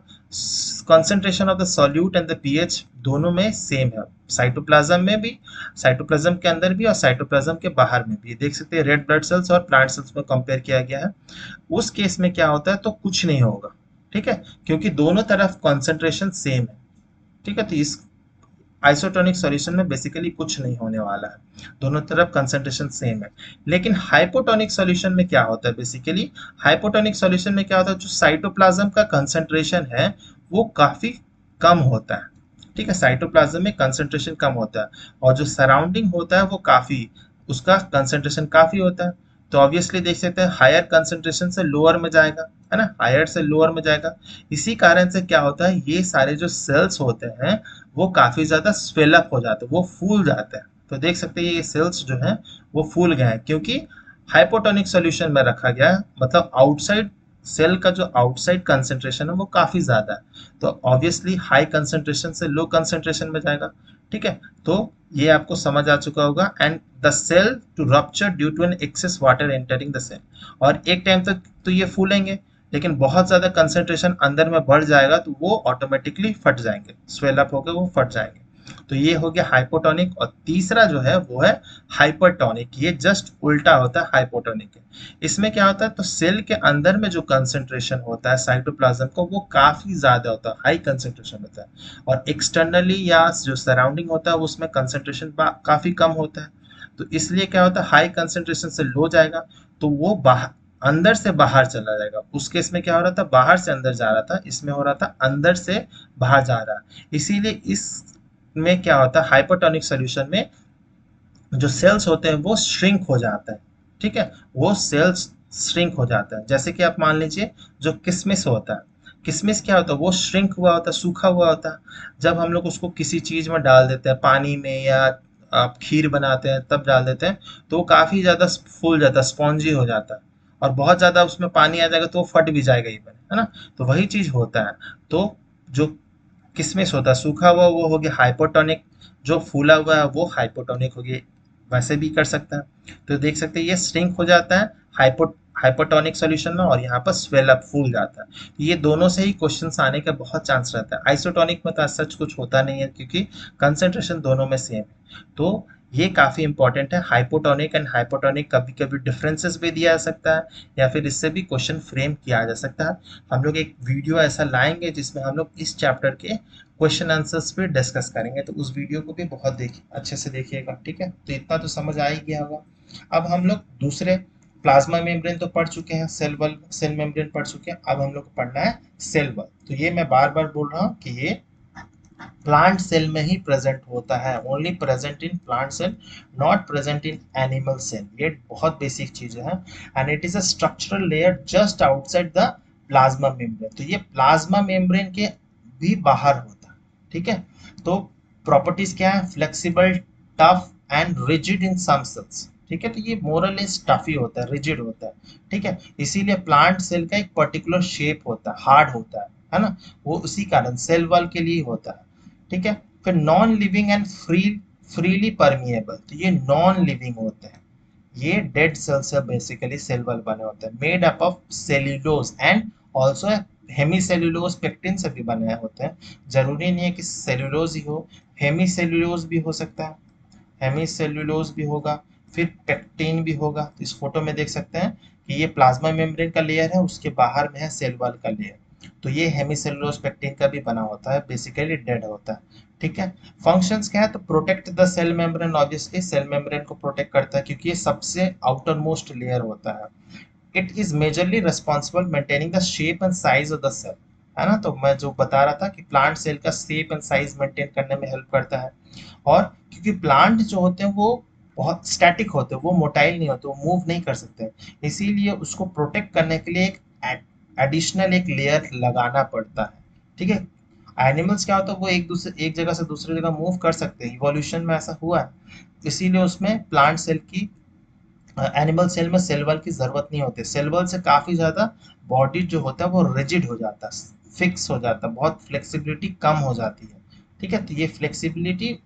concentration of the solute and the pH दोनों में सेम है, साइटोप्लाज्म में भी, साइटोप्लाज्म के अंदर भी और साइटोप्लाज्म के बाहर में भी। देख सकते हैं रेड ब्लड सेल्स और प्लांट सेल्स में कंपेयर किया गया है। उस केस में क्या होता है, तो कुछ नहीं होगा। ठीक है, क्योंकि दोनों तरफ कंसंट्रेशन सेम है। ठीक है, तो इस आइसोटोनिक सॉल्यूशन में बेसिकली कुछ नहीं होने वाला है, दोनों तरफ कंसंट्रेशन सेम है। लेकिन हाइपोटोनिक सॉल्यूशन में क्या होता है, बेसिकली हाइपोटोनिक सॉल्यूशन में क्या होता है, जो साइटोप्लाज्म का कंसंट्रेशन है वो काफ़ी कम होता है। ठीक है, साइटोप्लाज्म में कंसंट्रेशन कम होता है और जो सराउंडिंग होता है वो काफ़ी, उसका कंसंट्रेशन काफ़ी होता है। तो ऑब्वियसली देख सकते हैं हायर कंसंट्रेशन से लोअर में जाएगा, है ना, हायर से लोअर में जाएगा। इसी कारण से क्या होता है, ये सारे जो सेल्स होते हैं वो काफ़ी ज़्यादा स्वेलअप हो जाते हैं, वो फूल जाते हैं। तो देख सकते हैं ये सेल्स जो हैं वो फूल गए हैं क्योंकि हाइपोटोनिक सॉल्यूशन में रखा गया है, मतलब आउटसाइड सेल का जो आउटसाइड कंसंट्रेशन है वो काफ़ी ज़्यादा है। तो ऑब्वियसली हाई कंसंट्रेशन से लो कंसंट्रेशन में जाएगा। ठीक है, तो ये आपको समझ आ चुका होगा। And the cell to rupture due to an excess water entering the cell, और एक टाइम तक तो ये फूलेंगे, लेकिन बहुत ज़्यादा कंसंट्रेशन अंदर में बढ़ जाएगा तो वो ऑटोमेटिकली फट जाएंगे, स्वेल अप होकर वो फट जाएंगे। तो ये हो गया हाइपोटोनिक। और तीसरा जो है वो है हाइपरटोनिक, ये जस्ट उल्टा होता है हाइपोटोनिक के। इसमें क्या होता है, तो सेल के अंदर में जो कंसंट्रेशन होता है साइटोप्लाज्म को वो काफी ज्यादा होता है, हाई कंसंट्रेशन होता है, और एक्सटर्नली या जो सराउंडिंग होता है उसमें कंसंट्रेशन काफी कम होता है। तो इसलिए क्या होता है, हाई कंसंट्रेशन से लो जाएगा तो वो बाहर, अंदर से बाहर चला जाएगा। उस केस में क्या हो रहा था, बाहर से अंदर जा रहा था, इसमें हो रहा था अंदर से बाहर जा रहा है। इसीलिए इस में क्या होता है, हाइपोटोनिक सॉल्यूशन में जो सेल्स होते हैं वो श्रिंक हो जाता है। ठीक है, वो सेल्स श्रिंक हो जाता है। जैसे कि आप मान लीजिए जो किशमिश होता है, किशमिश क्या होता है, वो श्रिंक हुआ होता है, सूखा हुआ होता है। जब हम लोग उसको किसी चीज में डाल देते हैं, पानी में या आप खीर बनाते हैं तब डाल देते हैं, तो वो काफी ज्यादा फूल जाता है, स्पॉन्जी हो जाता है। और बहुत ज्यादा उसमें पानी आ जाएगा तो वो फट भी जाएगा इवन, है ना। तो वही चीज होता है। तो जो किशमिश होता है सूखा हुआ वो हो गया हाइपोटोनिक, जो फूला हुआ है वो हाइपोटोनिक हो गया। वैसे भी कर सकता है। तो देख सकते हैं ये श्रिंक हो जाता है हाइपोटोनिक सॉल्यूशन में, और यहाँ पर स्वेल अप फूल जाता है। तो ये दोनों से ही क्वेश्चंस आने का बहुत चांस रहता है। आइसोटोनिक में तो सच कुछ होता नहीं है क्योंकि कंसंट्रेशन दोनों में सेम है। तो ये काफी इंपॉर्टेंट है। हाइपोटोनिक एंड हाइपोटोनिक कभी कभी डिफरेंसेस भी दिया जा सकता है, या फिर इससे भी क्वेश्चन फ्रेम किया जा सकता है। हम लोग एक वीडियो ऐसा लाएंगे जिसमें हम लोग इस चैप्टर के क्वेश्चन आंसर्स पे डिस्कस करेंगे, तो उस वीडियो को भी बहुत देखिए, अच्छे से देखिएगा। ठीक है, तो इतना तो समझ आ ही गया होगा। अब हम लोग दूसरे, प्लाज्मा मेम्ब्रेन तो पढ़ चुके हैं, सेल वॉल, सेल मेम्ब्रेन पढ़ चुके हैं। अब हम लोग को पढ़ना है सेल वॉल। तो ये मैं बार बार बोल रहा हूँ कि ये प्लांट सेल में ही प्रेजेंट होता है, only present in plant cell, not present in animal cell. ये बहुत बेसिक चीज है। And it is a structural layer just outside the plasma membrane. तो ये प्लाज्मा मेम्ब्रेन के भी बाहर होता है। ठीक है, तो प्रॉपर्टीज क्या है, flexible, tough and rigid in some cells. ठीक है, तो ये मोरलेस टफी होता है, रिजिड होता है। ठीक है, इसीलिए प्लांट सेल का एक पर्टिकुलर शेप होता है, हार्ड होता है ना। वो उसी कारण सेल वॉल के लिए होता है। ठीक है, फिर non living and freely permeable. तो ये नॉन लिविंग होते हैं, ये डेड सेल से बेसिकली सेल वॉल बने होते हैं, made up of cellulose and also hemi cellulose pectin से भी बने होते हैं। जरूरी नहीं है कि सेल्यूलोज ही हो, हेमी सेल्यूलोज भी हो सकता है, हेमी सेल्यूलोज भी होगा, फिर पेक्टिन भी होगा। तो इस फोटो में देख सकते हैं कि ये प्लाज्मा मेम्ब्रेन का लेयर है, उसके बाहर में है सेल वॉल का लेयर। तो ये हेमिसेलुलोज पेक्टिन का भी बना होता है, बेसिकली डेड होता है। ठीक है, फंक्शंस क्या है, तो protect the cell membrane, obviously cell membrane को प्रोटेक्ट करता है क्योंकि ये सबसे आउटर मोस्ट लेयर होता है। It is majorly responsible maintaining the shape and size of the cell, है ना। तो मैं जो बता रहा था कि प्लांट सेल का शेप एंड साइज मेंटेन करने में हेल्प करता है। और क्योंकि प्लांट जो होते हैं वो बहुत स्टैटिक होते हैं, वो मोटाइल नहीं होते, वो मूव नहीं कर सकते, इसीलिए उसको प्रोटेक्ट करने के लिए एक एडिशनल एक लेयर लगाना पड़ता है। ठीक है, एनिमल्स क्या होता है, वो एक जगह से दूसरी जगह मूव कर सकते हैं, इवोल्यूशन में ऐसा हुआ है। इसीलिए उसमें प्लांट सेल की, एनिमल सेल में सेल वॉल की जरूरत नहीं होती। सेल वॉल से काफी ज्यादा बॉडी जो होता है वो रिजिड हो जाता है, फिक्स हो जाता है, बहुत फ्लेक्सिबिलिटी कम हो जाती है। ठीक है, तो ये फ्लेक्सिबिलिटी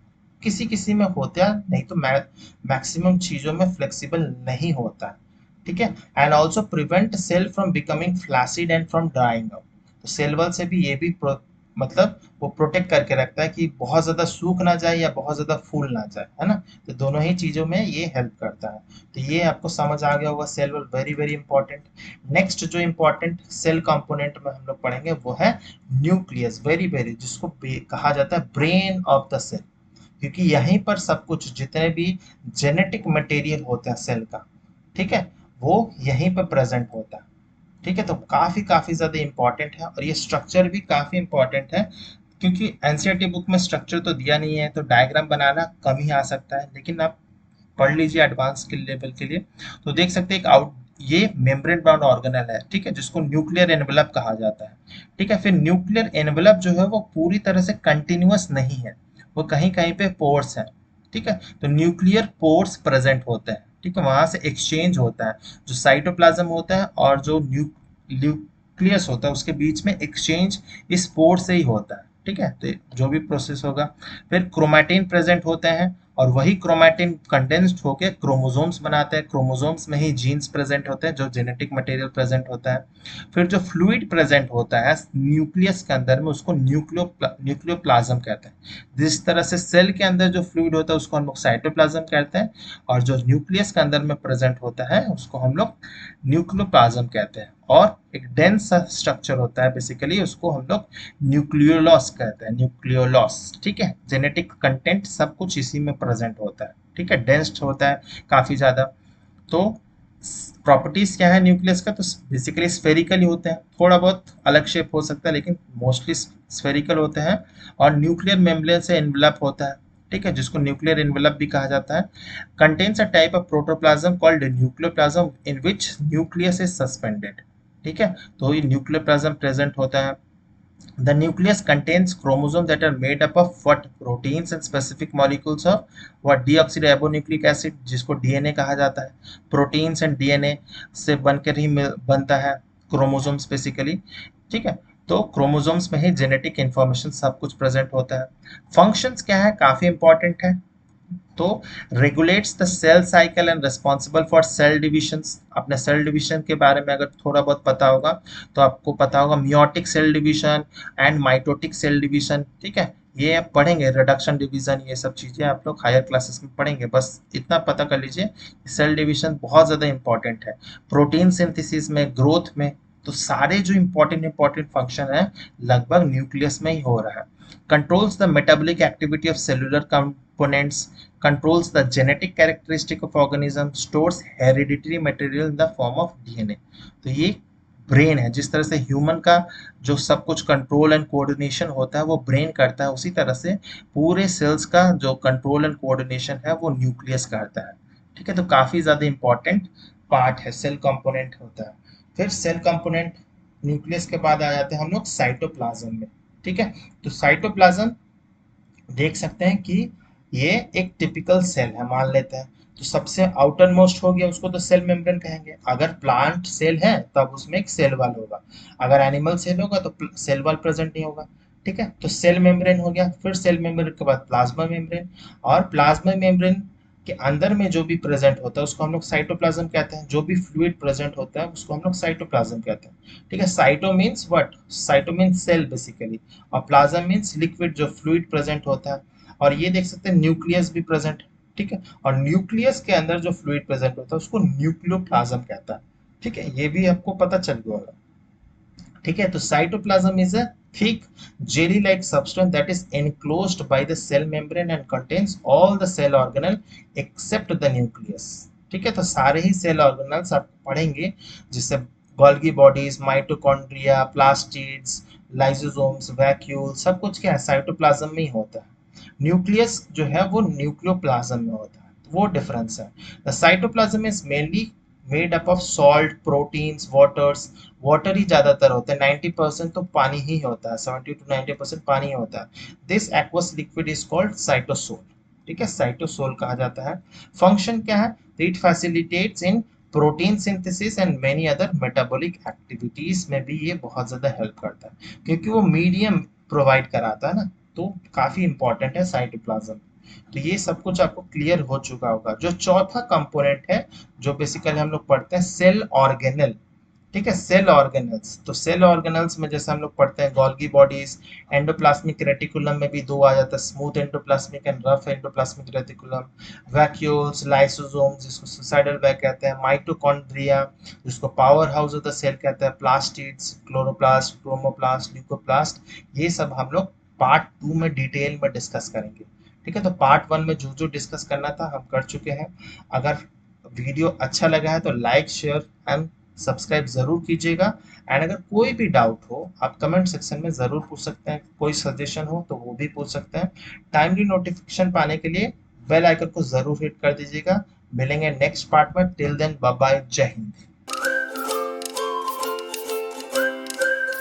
किसी किसी में होता है, नहीं तो मैक्सिमम चीजों में फ्लेक्सिबल नहीं होता है। ठीक है, and also prevent cell from becoming flaccid and from drying out. तो सेल वॉल से भी ये भी मतलब वो प्रोटेक्ट करके रखता है कि बहुत ज्यादा सूख ना जाए या बहुत ज्यादा फूल ना जाए, है ना। तो दोनों ही चीजों में ये हेल्प करता है। तो ये आपको समझ आ गया होगा, cell wall very very important. Next जो इंपॉर्टेंट सेल कंपोनेंट में हम लोग पढ़ेंगे वो है न्यूक्लियस, वेरी वेरी, जिसको कहा जाता है ब्रेन ऑफ द सेल, क्योंकि यहीं पर सब कुछ, जितने भी जेनेटिक मटेरियल होते हैं सेल का, ठीक है, वो यहीं पर प्रेजेंट होता है। ठीक है, तो काफी ज्यादा इंपॉर्टेंट है और ये स्ट्रक्चर भी काफी इंपॉर्टेंट है, क्योंकि एनसीईआरटी बुक में स्ट्रक्चर तो दिया नहीं है, तो डायग्राम बनाना कम ही आ सकता है, लेकिन आप पढ़ लीजिए एडवांस के लेवल के लिए। तो देख सकते हैं एक आउट, ये मेम्ब्रेन बाउंड ऑर्गेनेल है, ठीक है, जिसको न्यूक्लियर एनवेलप कहा जाता है। ठीक है, फिर न्यूक्लियर एनवेलप जो है वो पूरी तरह से कंटिन्यूअस नहीं है, वो कहीं कहीं पे पोर्स है। ठीक है, तो न्यूक्लियर पोर्स प्रेजेंट होते हैं, ठीक है, वहां से एक्सचेंज होता है, जो साइटोप्लाज्म होता है और जो न्यूक्लियस होता है उसके बीच में एक्सचेंज इस पोर से ही होता है। ठीक है, तो जो भी प्रोसेस होगा, फिर क्रोमैटिन प्रेजेंट होते हैं और वही क्रोमैटिन कंडेंस्ड होकर क्रोमोसोम्स बनाते हैं, क्रोमोसोम्स में ही जीन्स प्रेजेंट होते हैं, जो जेनेटिक मटेरियल प्रेजेंट होता है। फिर जो फ्लूइड प्रेजेंट होता है न्यूक्लियस के अंदर में, उसको न्यूक्लियोप्लाज्म कहते हैं। जिस तरह से सेल के अंदर जो फ्लूइड होता है उसको हम लोग साइटोप्लाज्म कहते हैं, और जो न्यूक्लियस के अंदर में प्रेजेंट होता है उसको हम लोग न्यूक्लियोप्लाज्म कहते हैं। और एक डेंस स्ट्रक्चर होता है बेसिकली, उसको हम लोग न्यूक्लियोलॉस कहते हैं, न्यूक्लियोलॉस। ठीक है, जेनेटिक कंटेंट सब कुछ इसी में प्रेजेंट होता है। ठीक है, डेंस होता है काफी ज्यादा। तो प्रॉपर्टीज क्या है न्यूक्लियस का, तो बेसिकली स्फेरिकल ही होते हैं, थोड़ा बहुत अलग शेप हो सकता है लेकिन मोस्टली स्फेरिकल होते हैं, और न्यूक्लियर मेम्ब्रेन से एनवेलप होता है। ठीक है, जिसको न्यूक्लियर एनवेलप भी कहा जाता है। Contains a type of protoplasm called nucleoplasm in which nucleus is suspended. ठीक है, तो ये न्यूक्लियोप्लाज्म प्रेजेंट होता है। The nucleus contains chromosomes that are made up of what proteins and specific molecules of what deoxyribonucleic acid, जिसको DNA कहा जाता है। प्रोटीन्स एंड डीएनए से बनकर ही बनता है क्रोमोसोम्स बेसिकली। ठीक है, तो क्रोमोसोम्स में ही जेनेटिक इंफॉर्मेशन सब कुछ प्रेजेंट होता है। फंक्शंस क्या है, काफी इंपॉर्टेंट है। तो regulates the cell cycle and responsible for cell divisions. अपने सेल डिवीजन के बारे में अगर थोड़ा बहुत पता होगा तो आपको पता होगा meiotic cell division and mitotic cell division. ठीक है, ये आप पढ़ेंगे, रिडक्शन डिवीजन, ये सब चीजें आप लोग हायर क्लासेस में पढ़ेंगे, बस इतना पता कर लीजिए। सेल डिवीजन बहुत ज्यादा इंपॉर्टेंट है प्रोटीन सिंथेसिस में, ग्रोथ में। तो सारे जो इंपॉर्टेंट फंक्शन है लगभग न्यूक्लियस में ही हो रहा है। Controls the metabolic activity of cellular components, controls the genetic characteristic of organism, stores hereditary material in the form of DNA। तो ये ब्रेन है, जिस तरह से ह्यूमन का जो सब कुछ कंट्रोल एंड कोऑर्डिनेशन होता है वो ब्रेन करता है, उसी तरह से पूरे सेल्स का जो कंट्रोल एंड कोऑर्डिनेशन है वो न्यूक्लियस करता है। ठीक है, तो काफी ज्यादा इंपॉर्टेंट पार्ट है, सेल कंपोनेंट होता है। फिर सेल कंपोनेंट न्यूक्लियस के बाद आ जाते हैं हम लोग साइटोप्लाज्म में। ठीक है, तो साइटोप्लाज्म देख सकते हैं कि ये एक टिपिकल सेल है मान लेते हैं। तो सबसे आउटर मोस्ट हो गया, उसको तो सेल मेम्ब्रेन कहेंगे। अगर प्लांट सेल है तब उसमें एक सेल वॉल होगा, अगर एनिमल सेल होगा तो सेल वॉल प्रेजेंट नहीं होगा। ठीक है, तो सेल मेम्ब्रेन हो गया, फिर सेल मेम्ब्रेन के बाद प्लाज्मा मेम्ब्रेन, और प्लाज्मा मेम्ब्रेन के अंदर में जो भी प्रेजेंट होता है उसको हम लोग साइटोप्लाज्म कहते हैं। जो भी फ्लूइड प्रेजेंट होता है उसको हम लोग साइटोप्लाज्म कहते हैं। ठीक है, cyto means what, cyto means cell basically, और प्लाज्म मीन्स लिक्विड जो फ्लूइड प्रेजेंट होता है। और ये देख सकते हैं न्यूक्लियस भी प्रेजेंट। ठीक है, और न्यूक्लियस के अंदर जो फ्लूइड प्रेजेंट होता है उसको न्यूक्लियोप्लाज्म कहता है। ठीक है, ये भी आपको पता चल गया होगा। ठीक है, तो cytoplasm is a thick jelly like substance that is enclosed by the cell membrane and contains all the cell organelle except the nucleus। ठीक है, तो सारे ही सेल ऑर्गेनल्स आप पढ़ेंगे, जिससे Golgi bodies, mitochondria, plastids, lysosomes, vacuole, सब कुछ क्या है साइटोप्लाज्म में ही होता है। न्यूक्लियस जो है वो न्यूक्लियोप्लाज्म में होता है, तो वो डिफरेंस है। The cytoplasm is mainly made up of salt, proteins, waters. Water ही ज्यादातर होता है, 90% तो पानी ही होता है, 70 to 90% पानी होता है। This aqueous liquid is called cytosol. ठीक है, साइटोसोल कहा जाता है। फंक्शन क्या है, it facilitates in protein synthesis and many other metabolic activities में भी ये बहुत ज्यादा हेल्प करता है, क्योंकि वो मीडियम प्रोवाइड कराता है ना, तो काफी इंपॉर्टेंट है साइटोप्लाज्म। तो ये सब कुछ आपको क्लियर हो चुका होगा। जो चौथा कंपोनेंट है जो बेसिकली हम लोग पढ़ते हैं, सेल ऑर्गेनल। ठीक है, सेल ऑर्गेनल्स, तो सेल ऑर्गेनल्स में जैसे हम लोग पढ़ते हैं गोल्गी बॉडीज, एंडोप्लाज्मिक रेटिकुलम में भी दो आ जाता है, smooth endoplasmic and rough endoplasmic reticulum, vacuoles, lysosomes जिसको सुसाइडल बैग कहते हैं, माइटोकॉन्ड्रिया जिसको power house of the cell कहते हैं, प्लास्टिड्स, क्लोरोप्लास्ट, क्रोमोप्लास्ट, ल्यूकोप्लास्ट, ये सब हम लोग पार्ट 2 में डिटेल में डिस्कस करेंगे। ठीक है, तो पार्ट 1 में जो जो डिस्कस करना था हम कर चुके हैं। अगर वीडियो अच्छा लगा है तो लाइक, शेयर एंड सब्सक्राइब जरूर कीजिएगा। एंड अगर कोई भी डाउट हो आप कमेंट सेक्शन में जरूर पूछ सकते हैं, कोई सजेशन हो तो वो भी पूछ सकते हैं। टाइमली नोटिफिकेशन पाने के लिए बेल आइकन को जरूर हिट कर दीजिएगा। मिलेंगे नेक्स्ट पार्ट में। टिल देन बाय बाय, जय हिंद।